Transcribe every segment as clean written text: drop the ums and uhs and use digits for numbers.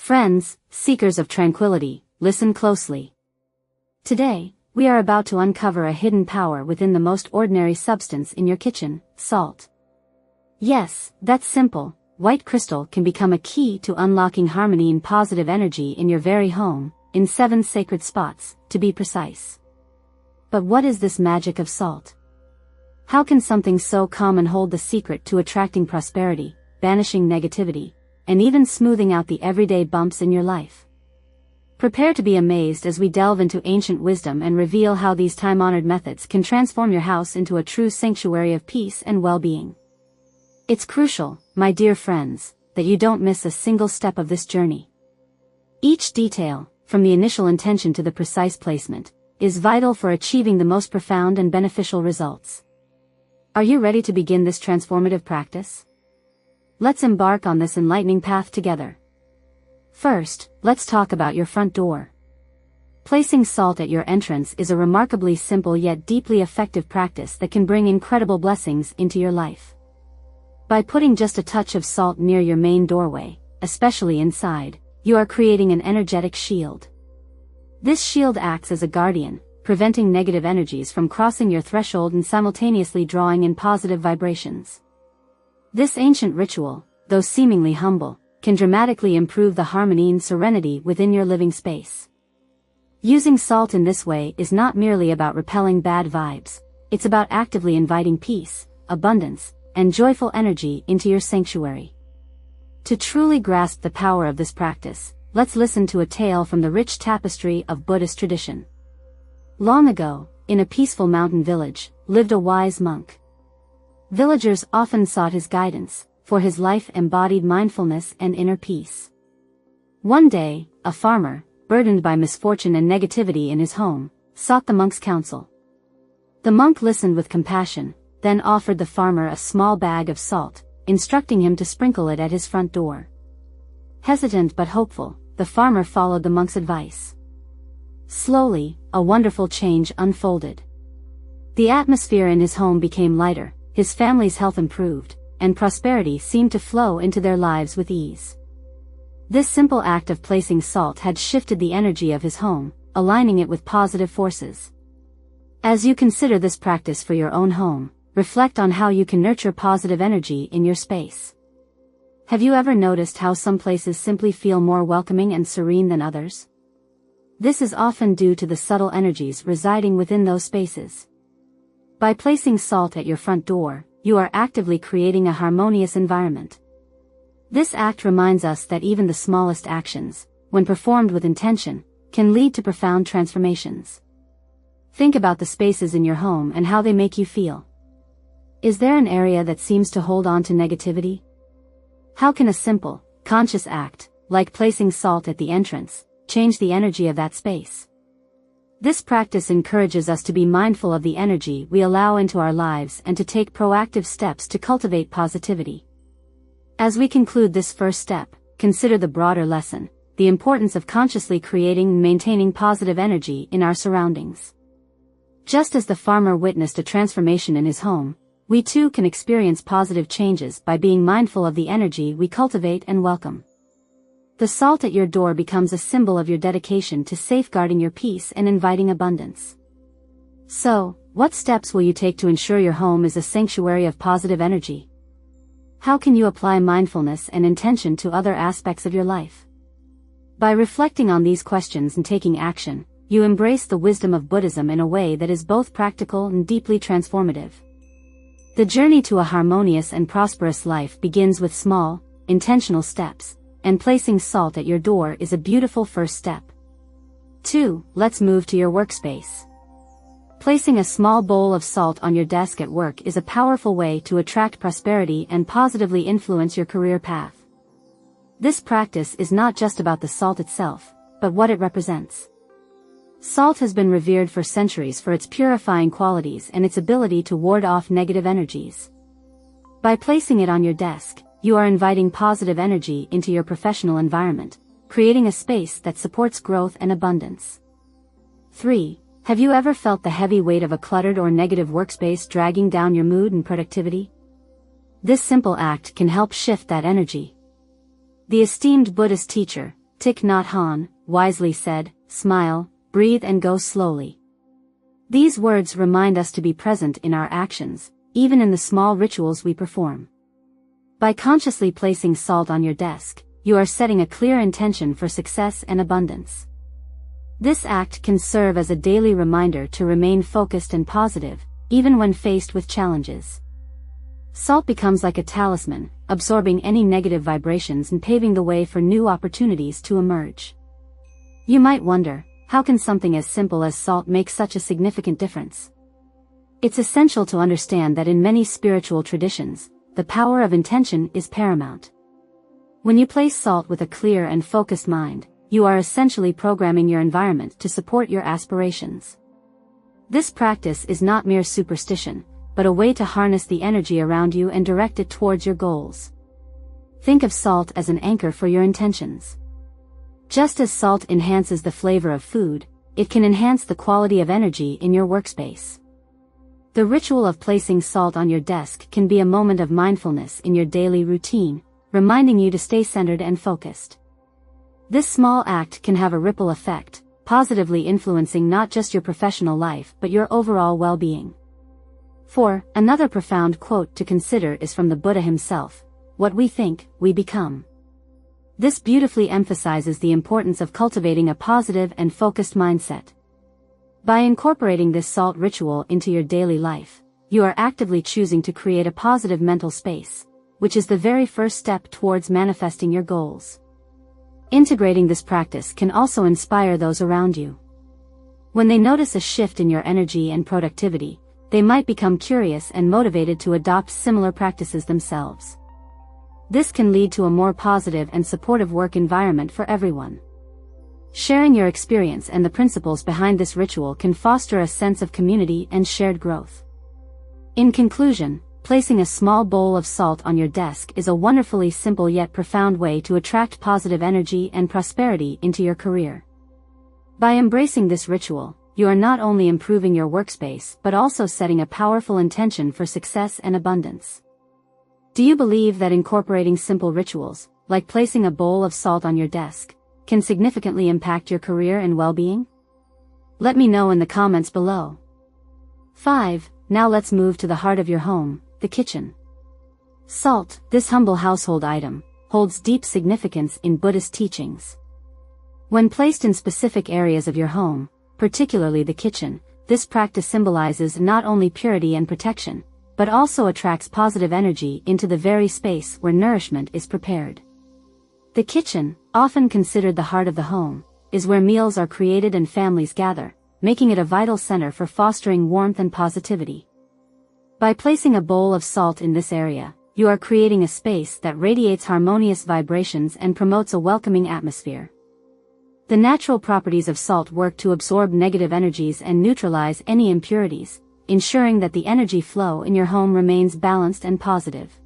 Friends, seekers of tranquility, listen closely. Today, we are about to uncover a hidden power within the most ordinary substance in your kitchen, salt. Yes, that simple, white crystal can become a key to unlocking harmony and positive energy in your very home, in 7 sacred spots, to be precise. But what is this magic of salt? How can something so common hold the secret to attracting prosperity, banishing negativity, and even smoothing out the everyday bumps in your life? Prepare to be amazed as we delve into ancient wisdom and reveal how these time-honored methods can transform your house into a true sanctuary of peace and well-being. It's crucial, my dear friends, that you don't miss a single step of this journey. Each detail, from the initial intention to the precise placement, is vital for achieving the most profound and beneficial results. Are you ready to begin this transformative practice? Let's embark on this enlightening path together. First, let's talk about your front door. Placing salt at your entrance is a remarkably simple yet deeply effective practice that can bring incredible blessings into your life. By putting just a touch of salt near your main doorway, especially inside, you are creating an energetic shield. This shield acts as a guardian, preventing negative energies from crossing your threshold and simultaneously drawing in positive vibrations. This ancient ritual, though seemingly humble, can dramatically improve the harmony and serenity within your living space. Using salt in this way is not merely about repelling bad vibes, it's about actively inviting peace, abundance, and joyful energy into your sanctuary. To truly grasp the power of this practice, let's listen to a tale from the rich tapestry of Buddhist tradition. Long ago, in a peaceful mountain village, lived a wise monk. Villagers often sought his guidance, for his life embodied mindfulness and inner peace. One day, a farmer, burdened by misfortune and negativity in his home, sought the monk's counsel. The monk listened with compassion, then offered the farmer a small bag of salt, instructing him to sprinkle it at his front door. Hesitant but hopeful, the farmer followed the monk's advice. Slowly, a wonderful change unfolded. The atmosphere in his home became lighter, his family's health improved, and prosperity seemed to flow into their lives with ease. This simple act of placing salt had shifted the energy of his home, aligning it with positive forces. As you consider this practice for your own home, reflect on how you can nurture positive energy in your space. Have you ever noticed how some places simply feel more welcoming and serene than others? This is often due to the subtle energies residing within those spaces. By placing salt at your front door, you are actively creating a harmonious environment. This act reminds us that even the smallest actions, when performed with intention, can lead to profound transformations. Think about the spaces in your home and how they make you feel. Is there an area that seems to hold on to negativity? How can a simple, conscious act, like placing salt at the entrance, change the energy of that space? This practice encourages us to be mindful of the energy we allow into our lives and to take proactive steps to cultivate positivity. As we conclude this first step, consider the broader lesson, the importance of consciously creating and maintaining positive energy in our surroundings. Just as the farmer witnessed a transformation in his home, we too can experience positive changes by being mindful of the energy we cultivate and welcome. The salt at your door becomes a symbol of your dedication to safeguarding your peace and inviting abundance. So, what steps will you take to ensure your home is a sanctuary of positive energy? How can you apply mindfulness and intention to other aspects of your life? By reflecting on these questions and taking action, you embrace the wisdom of Buddhism in a way that is both practical and deeply transformative. The journey to a harmonious and prosperous life begins with small, intentional steps, and placing salt at your door is a beautiful first step. 2. Let's move to your workspace. Placing a small bowl of salt on your desk at work is a powerful way to attract prosperity and positively influence your career path. This practice is not just about the salt itself, but what it represents. Salt has been revered for centuries for its purifying qualities and its ability to ward off negative energies. By placing it on your desk, you are inviting positive energy into your professional environment, creating a space that supports growth and abundance. 3. Have you ever felt the heavy weight of a cluttered or negative workspace dragging down your mood and productivity? This simple act can help shift that energy. The esteemed Buddhist teacher, Thich Nhat Hanh wisely said, "Smile, breathe and go slowly." These words remind us to be present in our actions, even in the small rituals we perform. By consciously placing salt on your desk, you are setting a clear intention for success and abundance. This act can serve as a daily reminder to remain focused and positive, even when faced with challenges. Salt becomes like a talisman, absorbing any negative vibrations and paving the way for new opportunities to emerge. You might wonder, how can something as simple as salt make such a significant difference? It's essential to understand that in many spiritual traditions, the power of intention is paramount. When you place salt with a clear and focused mind, you are essentially programming your environment to support your aspirations. This practice is not mere superstition, but a way to harness the energy around you and direct it towards your goals. Think of salt as an anchor for your intentions. Just as salt enhances the flavor of food, it can enhance the quality of energy in your workspace. The ritual of placing salt on your desk can be a moment of mindfulness in your daily routine, reminding you to stay centered and focused. This small act can have a ripple effect, positively influencing not just your professional life but your overall well-being. 4. Another profound quote to consider is from the Buddha himself: "What we think, we become." This beautifully emphasizes the importance of cultivating a positive and focused mindset. By incorporating this salt ritual into your daily life, you are actively choosing to create a positive mental space, which is the very first step towards manifesting your goals. Integrating this practice can also inspire those around you. When they notice a shift in your energy and productivity, they might become curious and motivated to adopt similar practices themselves. This can lead to a more positive and supportive work environment for everyone. Sharing your experience and the principles behind this ritual can foster a sense of community and shared growth. In conclusion, placing a small bowl of salt on your desk is a wonderfully simple yet profound way to attract positive energy and prosperity into your career. By embracing this ritual, you are not only improving your workspace but also setting a powerful intention for success and abundance. Do you believe that incorporating simple rituals, like placing a bowl of salt on your desk, can significantly impact your career and well-being? Let me know in the comments below. 5. Now let's move to the heart of your home, the kitchen. Salt, this humble household item, holds deep significance in Buddhist teachings. When placed in specific areas of your home, particularly the kitchen, this practice symbolizes not only purity and protection, but also attracts positive energy into the very space where nourishment is prepared. The kitchen, often considered the heart of the home, is where meals are created and families gather, making it a vital center for fostering warmth and positivity. By placing a bowl of salt in this area, you are creating a space that radiates harmonious vibrations and promotes a welcoming atmosphere. The natural properties of salt work to absorb negative energies and neutralize any impurities, ensuring that the energy flow in your home remains balanced and positive.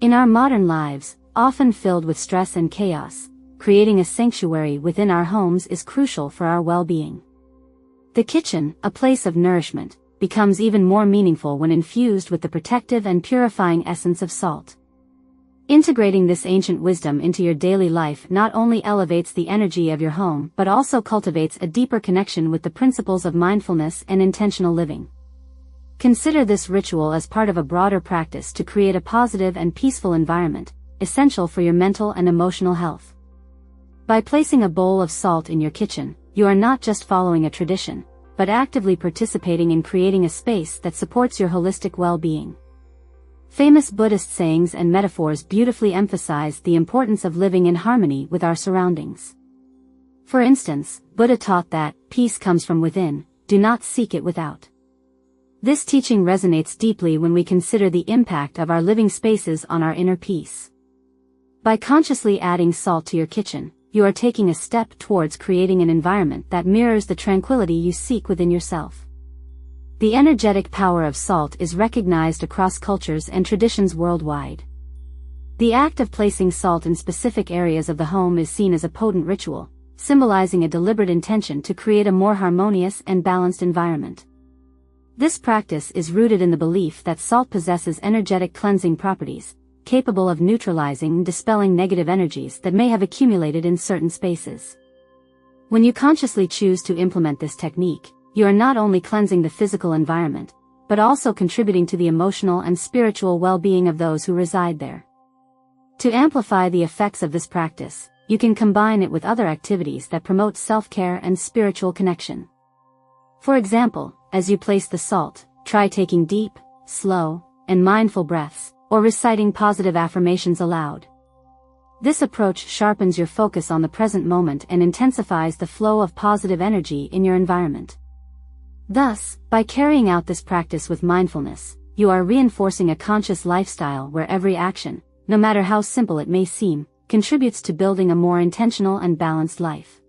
In our modern lives, often filled with stress and chaos, creating a sanctuary within our homes is crucial for our well-being. The kitchen, a place of nourishment, becomes even more meaningful when infused with the protective and purifying essence of salt. Integrating this ancient wisdom into your daily life not only elevates the energy of your home but also cultivates a deeper connection with the principles of mindfulness and intentional living. Consider this ritual as part of a broader practice to create a positive and peaceful environment, essential for your mental and emotional health. By placing a bowl of salt in your kitchen, you are not just following a tradition, but actively participating in creating a space that supports your holistic well-being. Famous Buddhist sayings and metaphors beautifully emphasize the importance of living in harmony with our surroundings. For instance, Buddha taught that, "Peace comes from within, do not seek it without." This teaching resonates deeply when we consider the impact of our living spaces on our inner peace. By consciously adding salt to your kitchen, you are taking a step towards creating an environment that mirrors the tranquility you seek within yourself. The energetic power of salt is recognized across cultures and traditions worldwide. The act of placing salt in specific areas of the home is seen as a potent ritual, symbolizing a deliberate intention to create a more harmonious and balanced environment. This practice is rooted in the belief that salt possesses energetic cleansing properties, capable of neutralizing and dispelling negative energies that may have accumulated in certain spaces. When you consciously choose to implement this technique, you are not only cleansing the physical environment, but also contributing to the emotional and spiritual well-being of those who reside there. To amplify the effects of this practice, you can combine it with other activities that promote self-care and spiritual connection. For example, as you place the salt, try taking deep, slow, and mindful breaths, or reciting positive affirmations aloud. This approach sharpens your focus on the present moment and intensifies the flow of positive energy in your environment. Thus, by carrying out this practice with mindfulness, you are reinforcing a conscious lifestyle where every action, no matter how simple it may seem, contributes to building a more intentional and balanced life.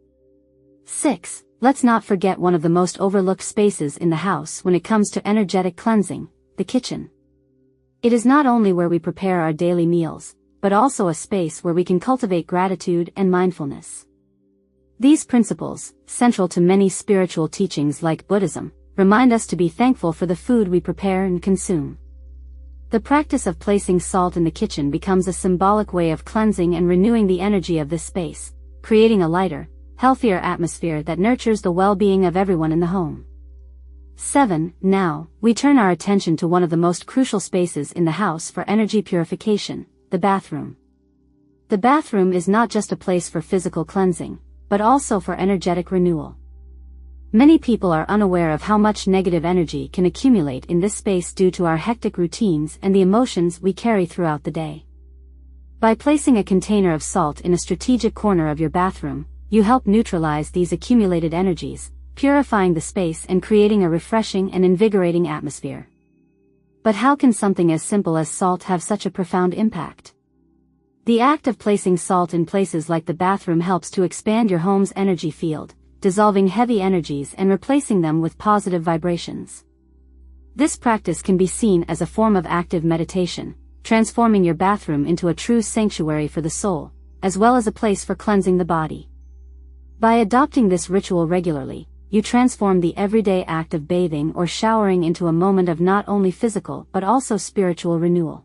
6. Let's not forget one of the most overlooked spaces in the house when it comes to energetic cleansing, the kitchen. It is not only where we prepare our daily meals, but also a space where we can cultivate gratitude and mindfulness. These principles, central to many spiritual teachings like Buddhism, remind us to be thankful for the food we prepare and consume. The practice of placing salt in the kitchen becomes a symbolic way of cleansing and renewing the energy of this space, creating a lighter, healthier atmosphere that nurtures the well-being of everyone in the home. 7. Now, we turn our attention to one of the most crucial spaces in the house for energy purification, the bathroom. The bathroom is not just a place for physical cleansing, but also for energetic renewal. Many people are unaware of how much negative energy can accumulate in this space due to our hectic routines and the emotions we carry throughout the day. By placing a container of salt in a strategic corner of your bathroom, you help neutralize these accumulated energies, purifying the space and creating a refreshing and invigorating atmosphere. But how can something as simple as salt have such a profound impact? The act of placing salt in places like the bathroom helps to expand your home's energy field, dissolving heavy energies and replacing them with positive vibrations. This practice can be seen as a form of active meditation, transforming your bathroom into a true sanctuary for the soul, as well as a place for cleansing the body. By adopting this ritual regularly, you transform the everyday act of bathing or showering into a moment of not only physical but also spiritual renewal.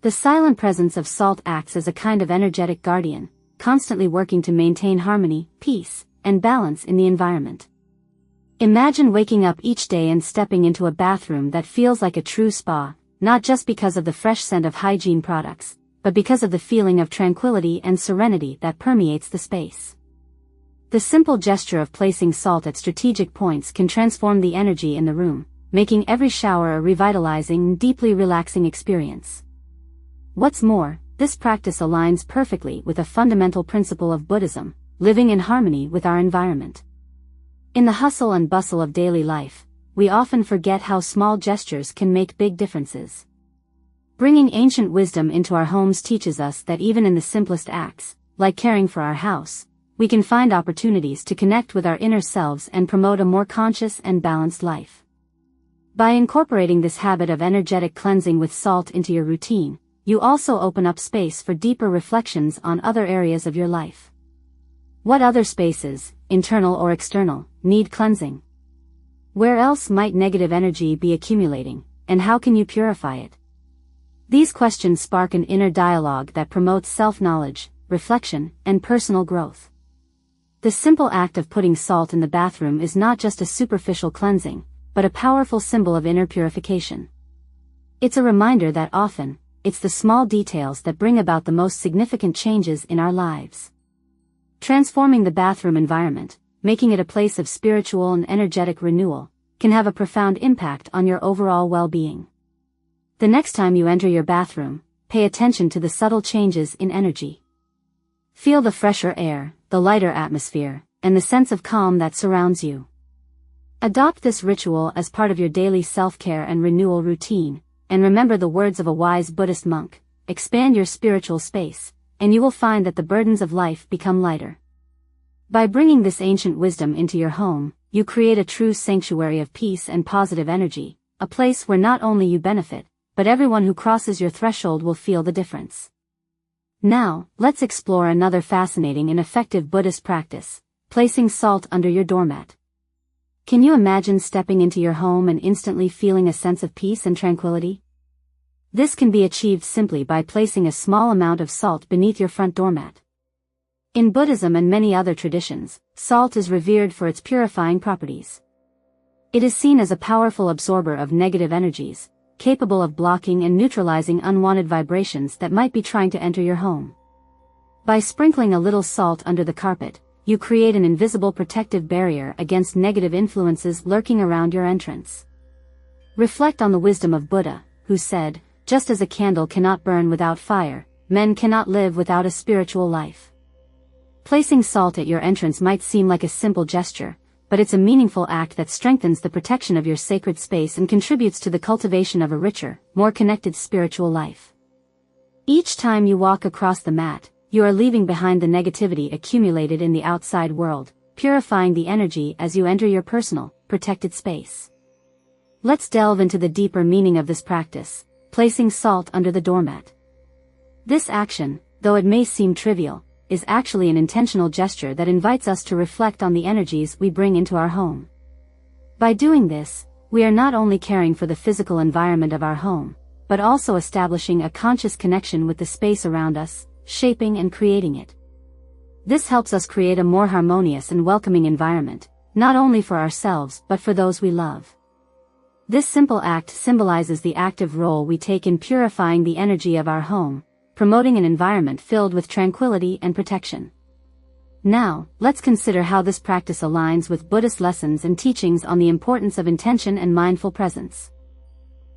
The silent presence of salt acts as a kind of energetic guardian, constantly working to maintain harmony, peace, and balance in the environment. Imagine waking up each day and stepping into a bathroom that feels like a true spa, not just because of the fresh scent of hygiene products, but because of the feeling of tranquility and serenity that permeates the space. The simple gesture of placing salt at strategic points can transform the energy in the room, making every shower a revitalizing and deeply relaxing experience. What's more, this practice aligns perfectly with a fundamental principle of Buddhism, living in harmony with our environment. In the hustle and bustle of daily life, we often forget how small gestures can make big differences. Bringing ancient wisdom into our homes teaches us that even in the simplest acts, like caring for our house, we can find opportunities to connect with our inner selves and promote a more conscious and balanced life. By incorporating this habit of energetic cleansing with salt into your routine, you also open up space for deeper reflections on other areas of your life. What other spaces, internal or external, need cleansing? Where else might negative energy be accumulating, and how can you purify it? These questions spark an inner dialogue that promotes self-knowledge, reflection, and personal growth. The simple act of putting salt in the bathroom is not just a superficial cleansing, but a powerful symbol of inner purification. It's a reminder that often, it's the small details that bring about the most significant changes in our lives. Transforming the bathroom environment, making it a place of spiritual and energetic renewal, can have a profound impact on your overall well-being. The next time you enter your bathroom, pay attention to the subtle changes in energy. Feel the fresher air, the lighter atmosphere, and the sense of calm that surrounds you. Adopt this ritual as part of your daily self-care and renewal routine, and remember the words of a wise Buddhist monk: expand your spiritual space, and you will find that the burdens of life become lighter. By bringing this ancient wisdom into your home, you create a true sanctuary of peace and positive energy, a place where not only you benefit, but everyone who crosses your threshold will feel the difference. Now, let's explore another fascinating and effective Buddhist practice: placing salt under your doormat. Can you imagine stepping into your home and instantly feeling a sense of peace and tranquility? This can be achieved simply by placing a small amount of salt beneath your front doormat. In Buddhism and many other traditions, salt is revered for its purifying properties. It is seen as a powerful absorber of negative energies, capable of blocking and neutralizing unwanted vibrations that might be trying to enter your home. By sprinkling a little salt under the carpet, you create an invisible protective barrier against negative influences lurking around your entrance. Reflect on the wisdom of Buddha, who said, "Just as a candle cannot burn without fire, men cannot live without a spiritual life." Placing salt at your entrance might seem like a simple gesture, but it's a meaningful act that strengthens the protection of your sacred space and contributes to the cultivation of a richer, more connected spiritual life. Each time you walk across the mat, you are leaving behind the negativity accumulated in the outside world, purifying the energy as you enter your personal, protected space. Let's delve into the deeper meaning of this practice, placing salt under the doormat. This action, though it may seem trivial, is actually an intentional gesture that invites us to reflect on the energies we bring into our home. By doing this, we are not only caring for the physical environment of our home, but also establishing a conscious connection with the space around us, shaping and creating it. This helps us create a more harmonious and welcoming environment, not only for ourselves but for those we love. This simple act symbolizes the active role we take in purifying the energy of our home, promoting an environment filled with tranquility and protection. Now, let's consider how this practice aligns with Buddhist lessons and teachings on the importance of intention and mindful presence.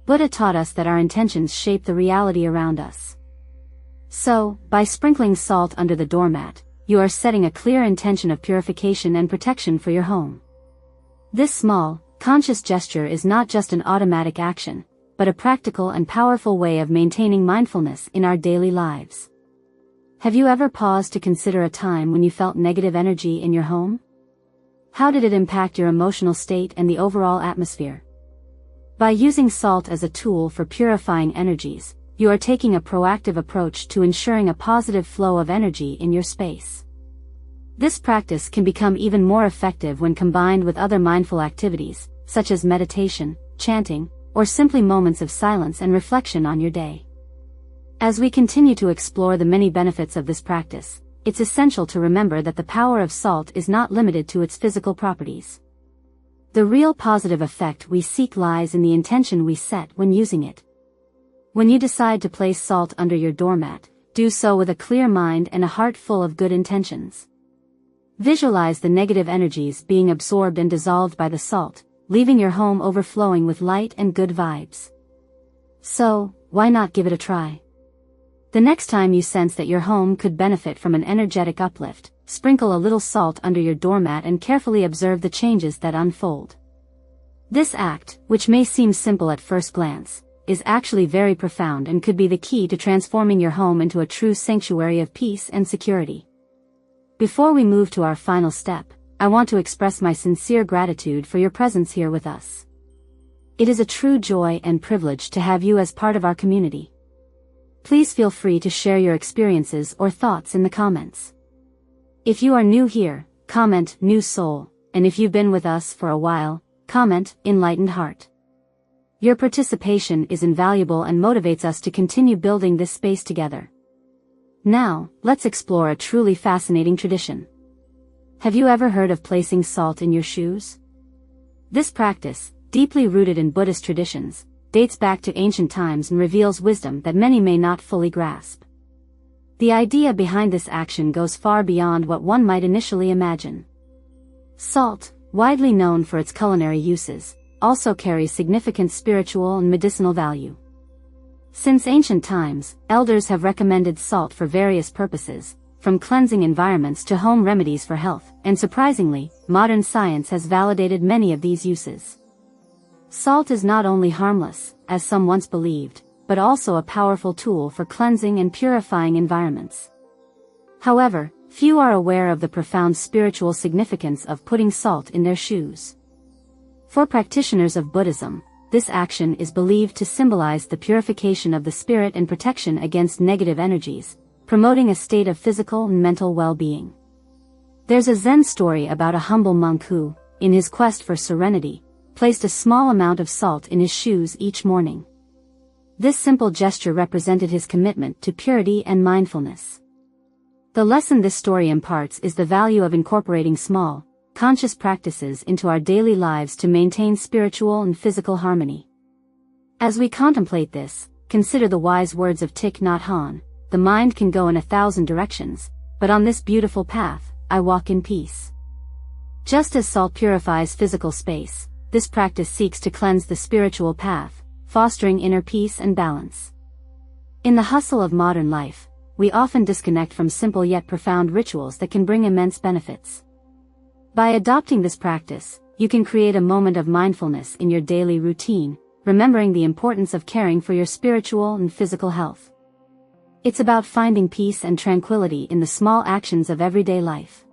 Buddha taught us that our intentions shape the reality around us. So, by sprinkling salt under the doormat, you are setting a clear intention of purification and protection for your home. This small, conscious gesture is not just an automatic action, but a practical and powerful way of maintaining mindfulness in our daily lives. Have you ever paused to consider a time when you felt negative energy in your home? How did it impact your emotional state and the overall atmosphere? By using salt as a tool for purifying energies, you are taking a proactive approach to ensuring a positive flow of energy in your space. This practice can become even more effective when combined with other mindful activities, such as meditation, chanting, or simply moments of silence and reflection on your day. As we continue to explore the many benefits of this practice, it's essential to remember that the power of salt is not limited to its physical properties. The real positive effect we seek lies in the intention we set when using it. When you decide to place salt under your doormat, do so with a clear mind and a heart full of good intentions. Visualize the negative energies being absorbed and dissolved by the salt, leaving your home overflowing with light and good vibes. So, why not give it a try? The next time you sense that your home could benefit from an energetic uplift, sprinkle a little salt under your doormat and carefully observe the changes that unfold. This act, which may seem simple at first glance, is actually very profound and could be the key to transforming your home into a true sanctuary of peace and security. Before we move to our final step, I want to express my sincere gratitude for your presence here with us. It is a true joy and privilege to have you as part of our community. Please feel free to share your experiences or thoughts in the comments. If you are new here, comment "New Soul," and if you've been with us for a while, comment "Enlightened Heart." Your participation is invaluable and motivates us to continue building this space together. Now, let's explore a truly fascinating tradition. Have you ever heard of placing salt in your shoes? This practice, deeply rooted in Buddhist traditions, dates back to ancient times and reveals wisdom that many may not fully grasp. The idea behind this action goes far beyond what one might initially imagine. Salt, widely known for its culinary uses, also carries significant spiritual and medicinal value. Since ancient times, elders have recommended salt for various purposes, from cleansing environments to home remedies for health, and surprisingly, modern science has validated many of these uses. Salt is not only harmless, as some once believed, but also a powerful tool for cleansing and purifying environments. However, few are aware of the profound spiritual significance of putting salt in their shoes. For practitioners of Buddhism, this action is believed to symbolize the purification of the spirit and protection against negative energies, promoting a state of physical and mental well-being. There's a Zen story about a humble monk who, in his quest for serenity, placed a small amount of salt in his shoes each morning. This simple gesture represented his commitment to purity and mindfulness. The lesson this story imparts is the value of incorporating small, conscious practices into our daily lives to maintain spiritual and physical harmony. As we contemplate this, consider the wise words of Thich Nhat Hanh: "The mind can go in 1,000 directions, but on this beautiful path, I walk in peace." Just as salt purifies physical space, this practice seeks to cleanse the spiritual path, fostering inner peace and balance. In the hustle of modern life, we often disconnect from simple yet profound rituals that can bring immense benefits. By adopting this practice, you can create a moment of mindfulness in your daily routine, remembering the importance of caring for your spiritual and physical health. It's about finding peace and tranquility in the small actions of everyday life.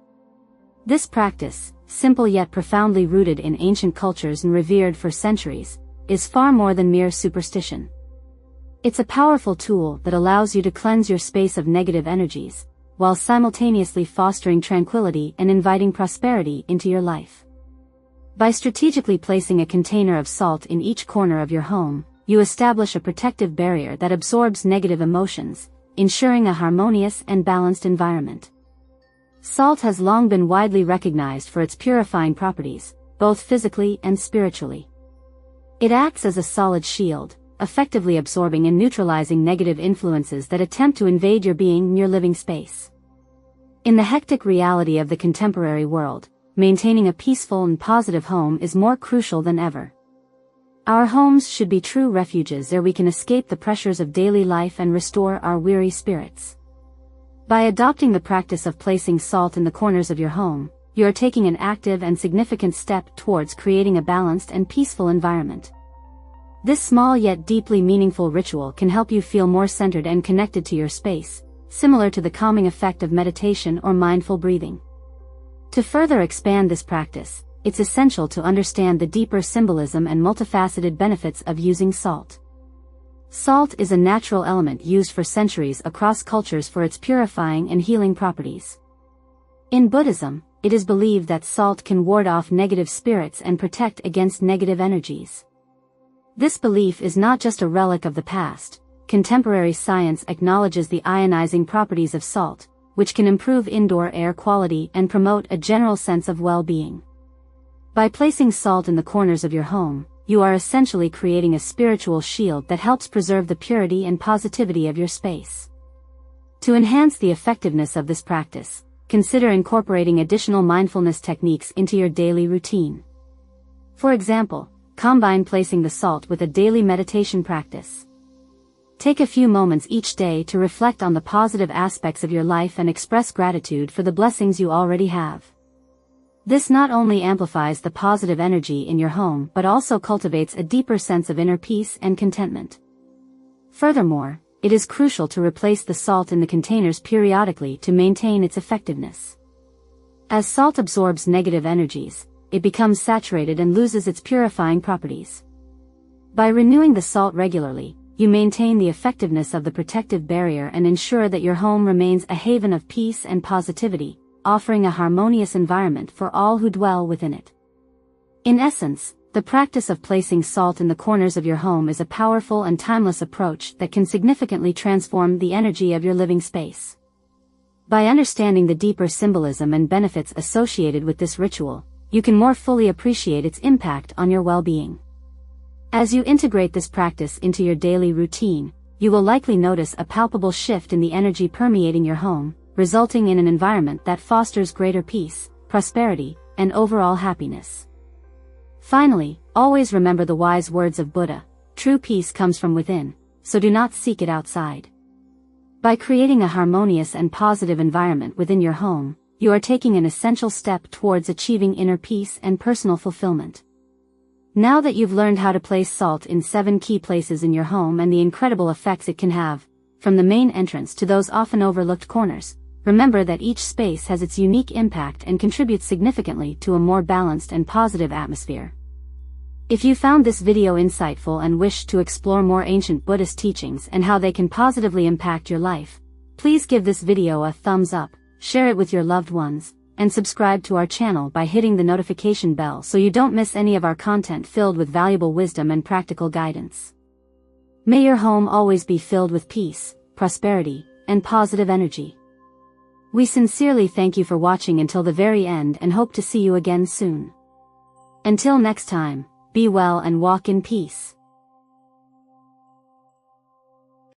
This practice, simple yet profoundly rooted in ancient cultures and revered for centuries, is far more than mere superstition. It's a powerful tool that allows you to cleanse your space of negative energies, while simultaneously fostering tranquility and inviting prosperity into your life. By strategically placing a container of salt in each corner of your home, you establish a protective barrier that absorbs negative emotions, ensuring a harmonious and balanced environment. Salt has long been widely recognized for its purifying properties, both physically and spiritually. It acts as a solid shield, effectively absorbing and neutralizing negative influences that attempt to invade your being and your living space. In the hectic reality of the contemporary world, maintaining a peaceful and positive home is more crucial than ever. Our homes should be true refuges where we can escape the pressures of daily life and restore our weary spirits. By adopting the practice of placing salt in the corners of your home, you are taking an active and significant step towards creating a balanced and peaceful environment. This small yet deeply meaningful ritual can help you feel more centered and connected to your space, similar to the calming effect of meditation or mindful breathing. To further expand this practice, it's essential to understand the deeper symbolism and multifaceted benefits of using salt. Salt is a natural element used for centuries across cultures for its purifying and healing properties. In Buddhism, it is believed that salt can ward off negative spirits and protect against negative energies. This belief is not just a relic of the past. Contemporary science acknowledges the ionizing properties of salt, which can improve indoor air quality and promote a general sense of well-being. By placing salt in the corners of your home, you are essentially creating a spiritual shield that helps preserve the purity and positivity of your space. To enhance the effectiveness of this practice, consider incorporating additional mindfulness techniques into your daily routine. For example, combine placing the salt with a daily meditation practice. Take a few moments each day to reflect on the positive aspects of your life and express gratitude for the blessings you already have. This not only amplifies the positive energy in your home but also cultivates a deeper sense of inner peace and contentment. Furthermore, it is crucial to replace the salt in the containers periodically to maintain its effectiveness. As salt absorbs negative energies, it becomes saturated and loses its purifying properties. By renewing the salt regularly, you maintain the effectiveness of the protective barrier and ensure that your home remains a haven of peace and positivity, offering a harmonious environment for all who dwell within it. In essence, the practice of placing salt in the corners of your home is a powerful and timeless approach that can significantly transform the energy of your living space. By understanding the deeper symbolism and benefits associated with this ritual, you can more fully appreciate its impact on your well-being. As you integrate this practice into your daily routine, you will likely notice a palpable shift in the energy permeating your home, resulting in an environment that fosters greater peace, prosperity, and overall happiness. Finally, always remember the wise words of Buddha: true peace comes from within, so do not seek it outside. By creating a harmonious and positive environment within your home, you are taking an essential step towards achieving inner peace and personal fulfillment. Now that you've learned how to place salt in 7 key places in your home and the incredible effects it can have, from the main entrance to those often overlooked corners, remember that each space has its unique impact and contributes significantly to a more balanced and positive atmosphere. If you found this video insightful and wish to explore more ancient Buddhist teachings and how they can positively impact your life, please give this video a thumbs up, share it with your loved ones, and subscribe to our channel by hitting the notification bell so you don't miss any of our content filled with valuable wisdom and practical guidance. May your home always be filled with peace, prosperity, and positive energy. We sincerely thank you for watching until the very end and hope to see you again soon. Until next time, be well and walk in peace.